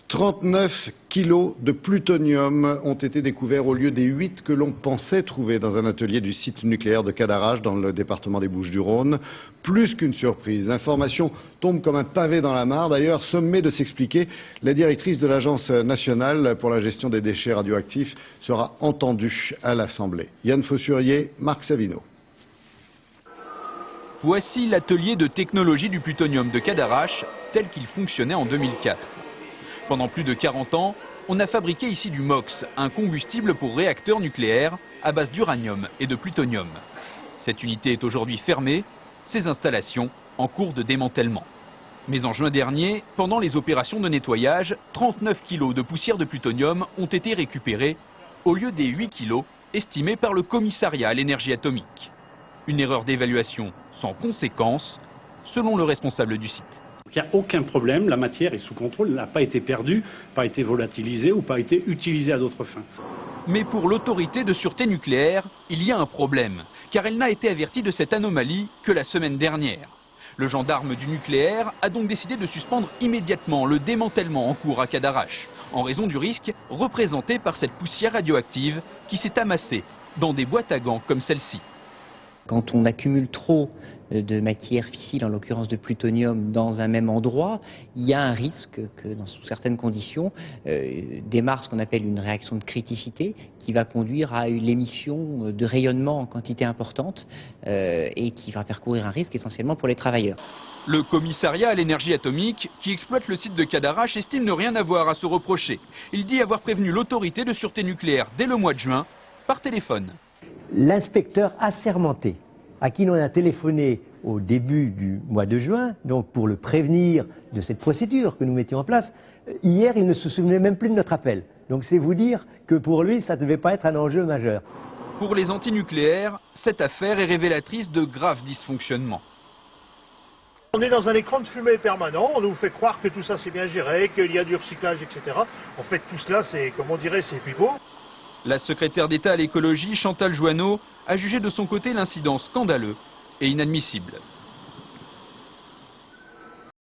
39 kilos de plutonium ont été découverts au lieu des 8 que l'on pensait trouver dans un atelier du site nucléaire de Cadarache dans le département des Bouches-du-Rhône. Plus qu'une surprise, l'information tombe comme un pavé dans la mare. D'ailleurs, sommée de s'expliquer, la directrice de l'Agence nationale pour la gestion des déchets radioactifs sera entendue à l'Assemblée. Yann Fossurier, Marc Savino. Voici l'atelier de technologie du plutonium de Cadarache tel qu'il fonctionnait en 2004. Pendant plus de 40 ans, on a fabriqué ici du MOX, un combustible pour réacteurs nucléaires à base d'uranium et de plutonium. Cette unité est aujourd'hui fermée, ses installations en cours de démantèlement. Mais en juin dernier, pendant les opérations de nettoyage, 39 kilos de poussière de plutonium ont été récupérés au lieu des 8 kilos estimés par le commissariat à l'énergie atomique. Une erreur d'évaluation sans conséquence, selon le responsable du site. Il n'y a aucun problème, la matière est sous contrôle, n'a pas été perdue, pas été volatilisée ou pas été utilisée à d'autres fins. Mais pour l'autorité de sûreté nucléaire, il y a un problème, car elle n'a été avertie de cette anomalie que la semaine dernière. Le gendarme du nucléaire a donc décidé de suspendre immédiatement le démantèlement en cours à Cadarache, en raison du risque représenté par cette poussière radioactive qui s'est amassée dans des boîtes à gants comme celle-ci. Quand on accumule trop de matière fissile, en l'occurrence de plutonium, dans un même endroit, il y a un risque que, sous certaines conditions, démarre ce qu'on appelle une réaction de criticité qui va conduire à l'émission de rayonnement en quantité importante et qui va faire courir un risque essentiellement pour les travailleurs. Le commissariat à l'énergie atomique, qui exploite le site de Cadarache, estime ne rien avoir à se reprocher. Il dit avoir prévenu l'autorité de sûreté nucléaire dès le mois de juin, par téléphone. L'inspecteur assermenté, à qui l'on a téléphoné au début du mois de juin, donc pour le prévenir de cette procédure que nous mettions en place, hier il ne se souvenait même plus de notre appel. Donc c'est vous dire que pour lui ça ne devait pas être un enjeu majeur. Pour les antinucléaires, cette affaire est révélatrice de graves dysfonctionnements. On est dans un écran de fumée permanent, on nous fait croire que tout ça c'est bien géré, qu'il y a du recyclage, etc. En fait tout cela c'est, comme on dirait, c'est pipeau. La secrétaire d'État à l'écologie, Chantal Joanneau, a jugé de son côté l'incident scandaleux et inadmissible.